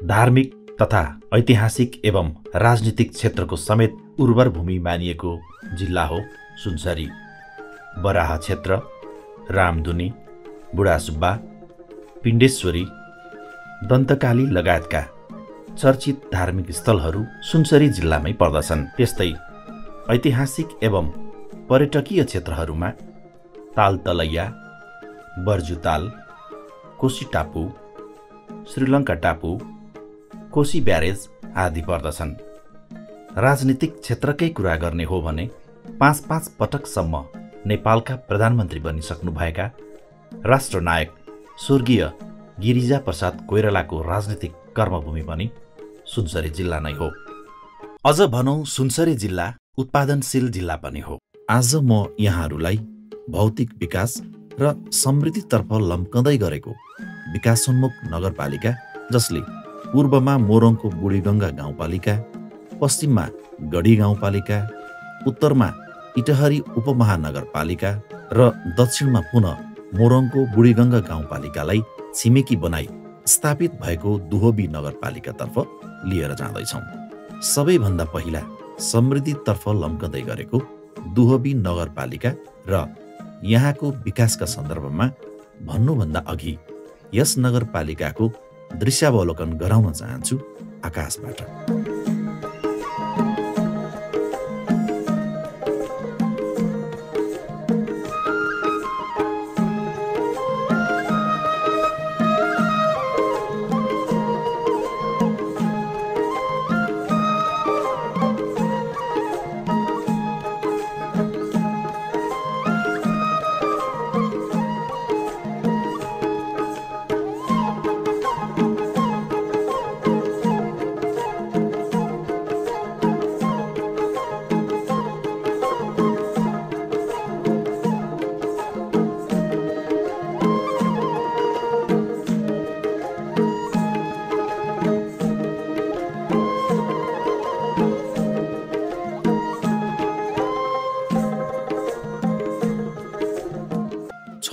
धार्मिक तथा ऐतिहासिक एवं राजनीतिक क्षेत्रको समेत उर्वर भूमि मानिएको जिल्ला हो सुनसरी। बराहा क्षेत्र, रामधुनी, बुढासुब्बा, पिण्डेश्वरी, दन्तकाली लगायतका चर्चित धार्मिक स्थलहरू सुनसरी जिल्लामै पर्दछन्। त्यस्तै ऐतिहासिक एवं पर्यटकीय क्षेत्रहरूमा तालतलैया, बर्जु ताल, कोशी टापु, श्रीलङ्का टापु, कोशी ब्यारेज आदि पर्दछन्। राजनीतिक क्षेत्रकै कुरा गर्ने हो भने 5 पटकसम्म नेपालका प्रधानमन्त्री बनिसक्नुभएका राष्ट्रनायक स्वर्गीय गिरिजाप्रसाद कोइरालाको राजनीतिक कर्मभूमि पनि सुनसरी जिल्ला नै हो। अझ भनौँ सुनसरी जिल्ला उत्पादनशील जिल्ला पनि हो। आज म यहाँहरूलाई भौतिक विकास र समृद्धितर्फ लम्कँदै गरेको विकासोन्मुख नगरपालिका, जसले पूर्वमा मोरङको बुढीगङ्गा गाउँपालिका, पश्चिममा गढी गाउँपालिका, उत्तरमा इटहरी उपमहानगरपालिका र दक्षिणमा पुनः मोरङको बुढीगङ्गा गाउँपालिकालाई छिमेकी बनाई स्थापित भएको दुहोबी नगरपालिकातर्फ लिएर जाँदैछौँ। सबैभन्दा पहिला समृद्धितर्फ लम्कँदै गरेको दुहोबी नगरपालिका र यहाँको विकासका सन्दर्भमा भन्नुभन्दा अघि यस नगरपालिकाको दृश्यावलोकन गराउन चाहन्छु आकाशबाट।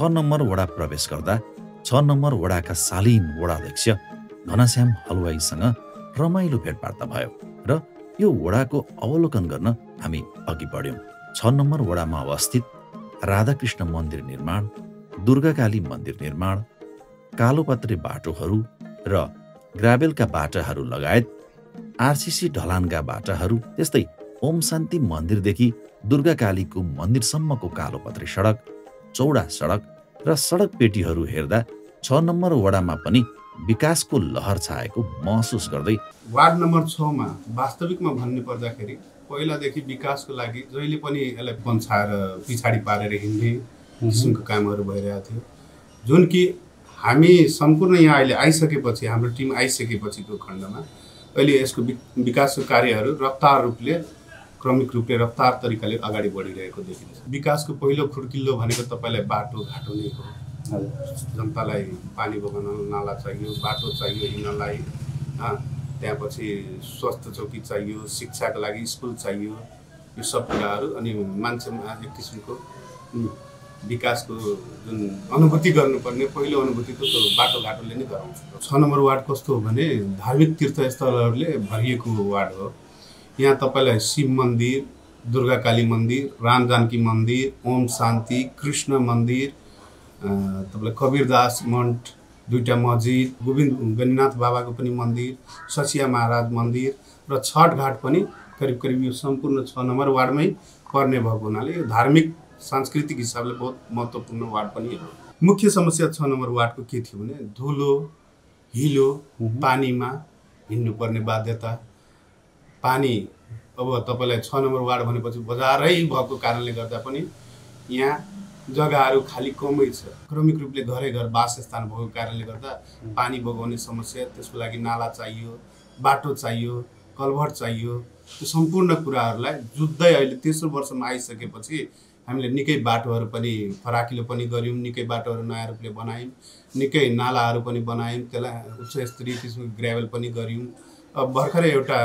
6 नम्बर वडा प्रवेश गर्दा 6 नम्बर वडाका शालीन वडाध्यक्ष घनश्याम हलवाईसँग रमाइलो भेटवार्ता भयो र यो वडाको अवलोकन गर्न हामी अघि बढ्यौं। 6 नम्बर वडामा अवस्थित राधाकृष्ण मन्दिर निर्माण, दुर्गाकाली मन्दिर निर्माण, कालोपत्रे बाटोहरू र ग्राभेलका बाटाहरू लगायत आरसीसी ढलानका बाटाहरू, त्यस्तै ओम शान्ति मन्दिरदेखि दुर्गाकालीको मन्दिरसम्मको कालोपत्रे सडक, चौडा सडक र सडक पेटीहरू हेर्दा 6 नम्बर वडामा पनि विकासको लहर छाएको महसुस गर्दै वार्ड नम्बर 6 मा वास्तविकमा भन्नु पर्दाखेरि पहिलादेखि विकासको लागि जहिले पनि यसलाई पन्छाएर पिछाडी पारेर हिँड्ने किसिमको कामहरू भइरहेको थियो, जुन कि हामी सम्पूर्ण यहाँ अहिले आइसकेपछि, हाम्रो टिम आइसकेपछिको खण्डमा अहिले यसको विकासको कार्यहरू रफ्तार रूपले, क्रमिक रूपले रफ्तार तरिकाले अगाडि बढिरहेको देखिन्छ। विकासको पहिलो खुड्किल्लो भनेको तपाईलाई बाटो घाटो नै हो। जनतालाई पानी बगाउन नाला चाहियो, बाटो चाहियो हिँड्नलाई, त्यसपछि स्वास्थ्य चौकी चाहियो, शिक्षाको लागि स्कुल चाहियो, यो सब कुराहरू। अनि मान्छेमा एक किसिमको विकासको जुन अनुभूति गर्नुपर्ने पहिलो अनुभूति त बाटो घाटोले नै गराउँछ। 6 नम्बर वार्ड कस्तो हो भने धार्मिक तीर्थस्थलहरूले भरिएको वार्ड हो। यहाँ तपाईलाई शिव मन्दिर, दुर्गाकाली मन्दिर, रामजानकी मन्दिर, ओम शान्ति, कृष्ण मन्दिर, तपाईलाई कबीरदास मठ, 2टा मस्जिद, गोविन्द गणनाथ बाबाको पनि मन्दिर, सचिया महाराज मन्दिर र छठ घाट पनि करिब यो सम्पूर्ण 6 नम्बर वार्डमै पर्ने भएको हुनाले यो धार्मिक सांस्कृतिक हिसाबले बहुत महत्त्वपूर्ण वार्ड पनि हो। मुख्य समस्या 6 नम्बर वार्डको के थियो भने धुलो, हिलो, पानीमा हिँड्नुपर्ने बाध्यता। पानी अब तपाईलाई 6 नम्बर वार्ड भनेपछि बजारै भएको कारणले गर्दा पनि यहाँ जग्गाहरू खाली कमै छ। क्रमिक रूपले घरै घर वासस्थान भएको कारणले गर्दा पानी बगाउने समस्या, त्यसको लागि नाला चाहियो, बाटो चाहियो, कल्भर्ट चाहियो। त्यो सम्पूर्ण कुराहरूलाई जुझ्दै अहिले तेस्रो वर्षमा आइसकेपछि हामीले निकै बाटोहरू पनि फराकिलो पनि गर्यौँ, निकै बाटोहरू नयाँ रूपले बनायौँ, निकै नालाहरू पनि बनायौँ, त्यसलाई उच्च स्तरीय किसिमको ग्राभल पनि गर्यौँ। अब भर्खरै एउटा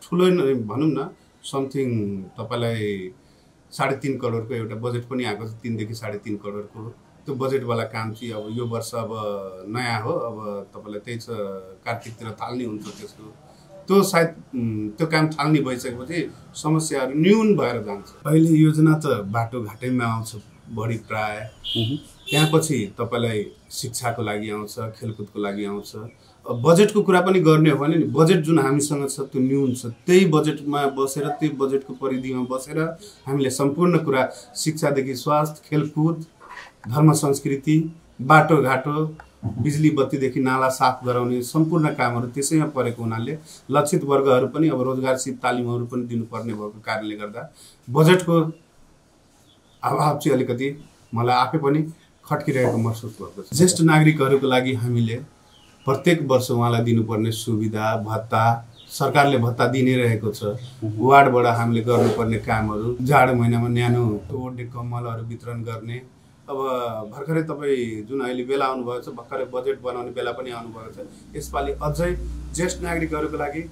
ठुलो भनौँ न समथिङ तपाईलाई 3.5 करोडको एउटा बजेट पनि आएको छ, 3 देखि 3.5 करोडको। त्यो बजेटवाला काम चाहिँ अब यो वर्ष अब नयाँ हो, अब तपाईँलाई त्यही छ कार्तिकतिर थाल्ने हुन्छ त्यसको, त्यो सायद त्यो काम थाल्ने भइसकेपछि समस्याहरू न्यून भएर जान्छ। अहिले योजना त बाटोघाटैमा आउँछ बढी प्राय, त्यहाँपछि तपाईँलाई शिक्षाको लागि आउँछ, खेलकुदको लागि आउँछ। बजेटको कुरा पनि गर्ने हो भने नि बजेट जुन हामीसँग छ त्यो न्यून छ, त्यही बजेटमा बसेर त्यही बजेटको परिधिमा बसेर हामीले सम्पूर्ण कुरा शिक्षादेखि स्वास्थ्य, खेलकुद, धर्म संस्कृति, बाटोघाटो, बिजुली बत्तीदेखि नाला साफ गराउने सम्पूर्ण कामहरू त्यसैमा परेको हुनाले लक्षित वर्गहरू पनि अब रोजगार सिप तालिमहरू पनि दिनुपर्ने भएको कारणले गर्दा बजेटको अभाव चाहिँ अलिकति मलाई आफै पनि खट्किरहेको महसुस भएको छ। ज्येष्ठ नागरिकहरूको लागि हामीले प्रत्येक वर्ष उहाँलाई दिनुपर्ने सुविधा भत्ता, सरकारले भत्ता दिइ नै रहेको छ। वार्डबाट हामीले गर्नुपर्ने कामहरू, जाडो महिनामा न्यानो ओड्ने कम्मलहरू वितरण गर्ने। अब भर्खरै तपाईँ जुन अहिले बेला आउनुभएको छ, भर्खरै बजेट बनाउने बेला पनि आउनुभएको छ, यसपालि अझै ज्येष्ठ नागरिकहरूको लागि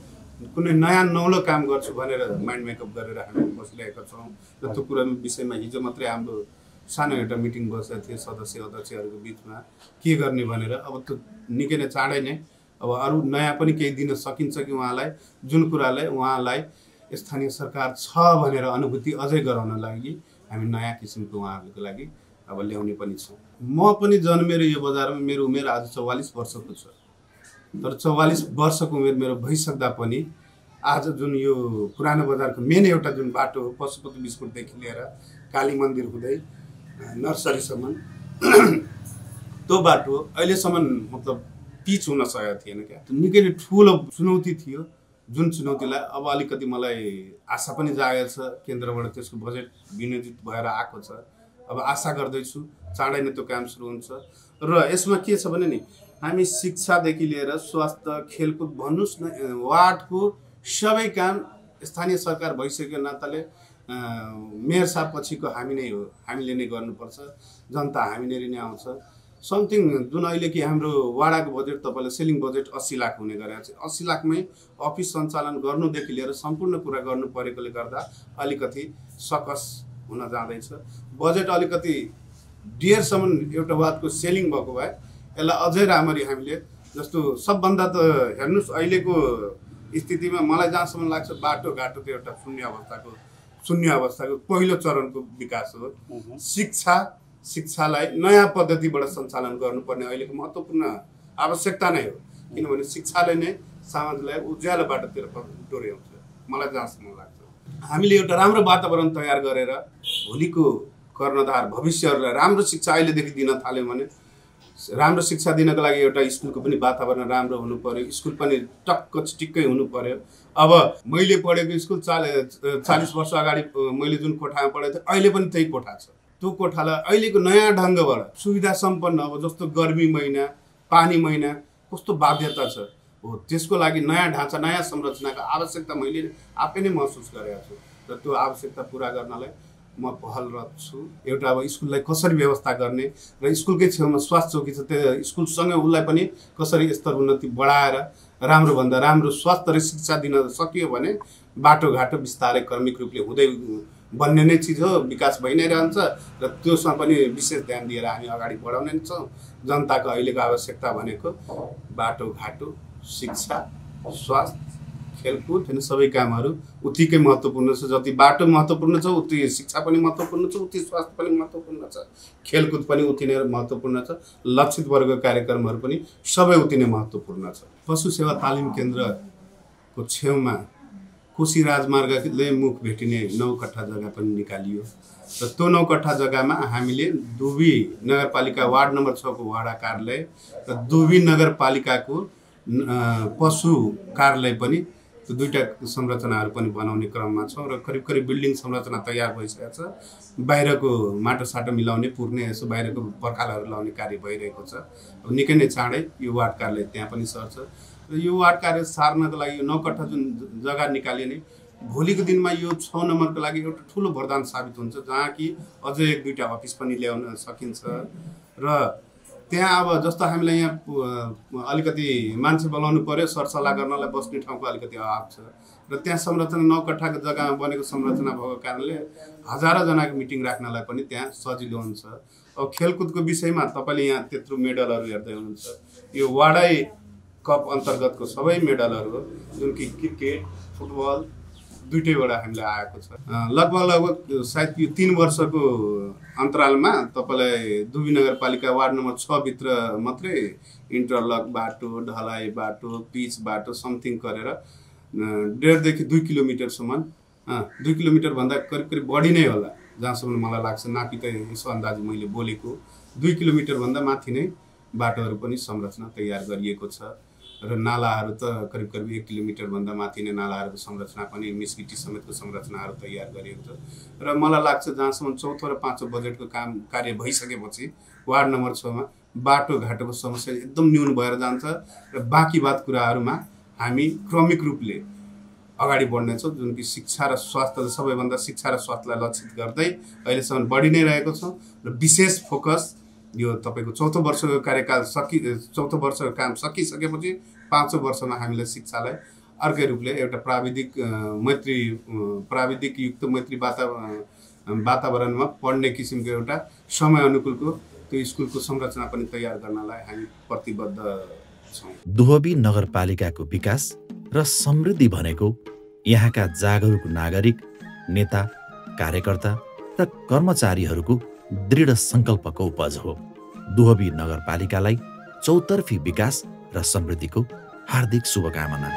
कुनै नयाँ नौलो काम गर्छु भनेर माइन्ड मेकअप गरेर हामी बसिरहेका छौँ। र त्यो कुरा विषयमा हिजो मात्रै हाम्रो सानो एउटा मिटिङ बसेको थियो सदस्य अध्यक्षहरूको बिचमा के गर्ने भनेर। अब त्यो निकै नै चाँडै नै अब अरू नयाँ पनि केही दिन सकिन्छ कि उहाँलाई, जुन कुरालाई उहाँलाई स्थानीय सरकार छ भनेर अनुभूति अझै गराउन लागि हामी नयाँ किसिमको उहाँहरूको लागि अब ल्याउने पनि छौँ। म पनि जन्मेर यो बजारमा मेरो उमेर आज 44 वर्षको छ, तर 44 वर्षको उमेर मेरो भइसक्दा पनि आज जुन यो पुरानो बजारको मेन एउटा जुन बाटो हो पशुपति बिस्कुटदेखि लिएर काली मन्दिर हुँदै नर्सरीसम्म त्यो बाटो अहिलेसम्म मतलब पिच हुन सकेको थिएन क्या। निकै नै ठुलो चुनौती थियो, जुन चुनौतीलाई अब अलिकति मलाई आशा पनि जागेको छ, केन्द्रबाट त्यसको बजेट विनियोजित भएर आएको छ। अब आशा गर्दैछु चाँडै नै त्यो काम सुरु हुन्छ। र यसमा के छ भने नि हामी शिक्षादेखि लिएर स्वास्थ्य, खेलकुद भन्नुहोस् न, वार्डको सबै काम स्थानीय सरकार भइसकेको नाताले मेयर साहब पछिको हामी नै हो, हामीले नै गर्नुपर्छ। जनता हामीनेरि नै आउँछ। समथिङ जुन अहिले कि हाम्रो वाडाको बजेट तपाईँलाई सेलिङ बजेट 80 लाख हुने गरेको छ, 80 लाखमै अफिस सञ्चालन गर्नुदेखि लिएर सम्पूर्ण कुरा गर्नु परेकोले गर्दा अलिकति सकस हुन जाँदैछ। बजेट अलिकति डियरसम्म एउटा वार्डको सेलिङ भएको भए यसलाई अझै राम्ररी हामीले, जस्तो सबभन्दा त हेर्नुहोस् अहिलेको स्थितिमा मलाई जहाँसम्म लाग्छ बाटोघाटो त एउटा शून्य अवस्थाको पहिलो चरणको विकास हो। शिक्षालाई नयाँ पद्धतिबाट सञ्चालन गर्नुपर्ने अहिलेको महत्त्वपूर्ण आवश्यकता नै हो, किनभने शिक्षाले नै समाजलाई उज्यालो बाटोतिर डोर्याउँछ मलाई जहाँसम्म लाग्छ। हामीले एउटा राम्रो वातावरण तयार गरेर भोलिको कर्णधार भविष्यहरूलाई राम्रो शिक्षा अहिलेदेखि दिन थाल्यौँ भने, राम्रो शिक्षा दिनको लागि एउटा स्कुलको पनि वातावरण राम्रो हुनु पर्यो, स्कुल पनि टक्क चिटिक्कै हुनु पर्यो। अब मैले पढेको स्कुल 40 वर्ष अगाडि मैले जुन कोठामा पढेको थिएँ अहिले पनि त्यही कोठा छ। त्यो कोठालाई अहिलेको नयाँ ढङ्गबाट सुविधा सम्पन्न, अब जस्तो गर्मी महिना, पानी महिना कस्तो बाध्यता छ हो, त्यसको लागि नयाँ ढाँचा, नयाँ संरचनाको आवश्यकता मैले आफै नै महसुस गरेको छु। र त्यो आवश्यकता पुरा गर्नलाई म पहलरत छु। एउटा अब स्कुललाई कसरी व्यवस्था गर्ने र स्कुलकै छेउमा स्वास्थ्य चौकी छ, त्यो स्कुलसँगै उसलाई पनि कसरी स्तर उन्नति बढाएर राम्रोभन्दा राम्रो स्वास्थ्य र शिक्षा दिन सकियो भने बाटोघाटो बिस्तारै क्रमिक रूपले हुँदै बन्ने नै चिज हो, विकास भइ नै रहन्छ। र त्यसमा पनि विशेष ध्यान दिएर हामी अगाडि बढाउने नै छौँ। जनताको अहिलेको आवश्यकता भनेको बाटोघाटो, शिक्षा, स्वास्थ्य, खेलकुद होइन, सबै कामहरू उत्तिकै महत्त्वपूर्ण छ। जति बाटो महत्त्वपूर्ण छ उति शिक्षा पनि महत्त्वपूर्ण छ, उति स्वास्थ्य पनि महत्त्वपूर्ण छ, खेलकुद पनि उति नै महत्त्वपूर्ण छ, लक्षित वर्ग कार्यक्रमहरू पनि सबै उति नै महत्त्वपूर्ण छ। पशु सेवा तालिम केन्द्रको छेउमा कोशी राजमार्गले मुख भेटिने 9 कट्ठा जग्गा पनि निकालियो र त्यो 9 कट्ठा जग्गामा हामीले दुबी नगरपालिका वार्ड नम्बर 6 को वडा कार्यालय र दुबी नगरपालिकाको पशु कार्यालय पनि त्यो दुईटा संरचनाहरू पनि बनाउने क्रममा छौँ र करिब बिल्डिङ संरचना तयार भइसकेको छ। बाहिरको माटोसाटो मिलाउने, पुर्ने, यसो बाहिरको पर्खालहरू लाउने कार्य भइरहेको छ। अब निकै नै चाँडै यो वार्ड कार्यालय त्यहाँ पनि सर्छ र यो वार्ड कार्य सार्नको लागि 9 कट्ठा जुन जग्गा निकालियो नि भोलिको दिनमा यो 6 नम्बरको लागि एउटा ठुलो वरदान साबित हुन्छ, जहाँ कि अझै 1-2टा अफिस पनि ल्याउन सकिन्छ। र त्यहाँ अब जस्तो हामीलाई यहाँ अलिकति मान्छे बोलाउनु पर्यो, सरसल्लाह गर्नलाई बस्ने ठाउँको अलिकति अभाव छ र त्यहाँ संरचना 9 कट्ठाको जग्गामा बनेको संरचना भएको कारणले हजारौँ जनाको मिटिङ राख्नलाई पनि त्यहाँ सजिलो हुन्छ। अब खेलकुदको विषयमा तपाईँले यहाँ त्यत्रो मेडलहरू हेर्दै हुनुहुन्छ। यो वाडै कप अन्तर्गतको सबै मेडलहरू हो, जुन कि क्रिकेट फुटबल दुईटैबाट हामीले आएको छ। लगभग सायद यो 3 वर्षको अन्तरालमा तपाईँलाई दुबी नगरपालिका वार्ड नम्बर 6 भित्र मात्रै इन्टरलक बाटो, ढलाइ बाटो, पिच बाटो समथिङ गरेर 1.5 देखि 2 किलोमिटरसम्म 2 किलोमिटरभन्दा करिब बढी नै होला, जहाँसम्म मलाई लाग्छ। नापी त यसो अन्दाज मैले बोलेको 2 किलोमिटरभन्दा माथि नै बाटोहरू पनि संरचना तयार गरिएको छ र नालाहरू त करिब 1 किलोमिटरभन्दा माथि नै नालाहरूको संरचना पनि मिसगिटी समेतको संरचनाहरू तयार गरिएको छ। र मलाई लाग्छ जहाँसम्म 4औं र 5औं बजेटको कार्य भइसकेपछि वार्ड नम्बर 6 मा बाटोघाटोको समस्या एकदम न्यून भएर जान्छ र बाँकी बात कुराहरूमा हामी क्रमिक रूपले अगाडि बढ्नेछौँ, जुन कि शिक्षा र स्वास्थ्य, सबैभन्दा शिक्षा र स्वास्थ्यलाई लक्षित गर्दै अहिलेसम्म बढी नै रहेको छौँ र विशेष फोकस यो तपाईँको 4औं वर्षको कार्यकाल 4औं वर्षको काम सकिसकेपछि 5औं वर्षमा हामीले शिक्षालाई अर्कै रूपले एउटा प्राविधिक युक्त मैत्री वातावरणमा पढ्ने किसिमको एउटा समय अनुकूलको त्यो स्कुलको संरचना पनि तयार गर्नलाई हामी प्रतिबद्ध छौँ। दुहबी नगरपालिकाको विकास र समृद्धि भनेको यहाँका जागरुक नागरिक, नेता, कार्यकर्ता र कर्मचारीहरूको दृढ सङ्कल्पको उपज हो। दुहबी नगरपालिकालाई चौतर्फी विकास र समृद्धिको हार्दिक शुभकामना।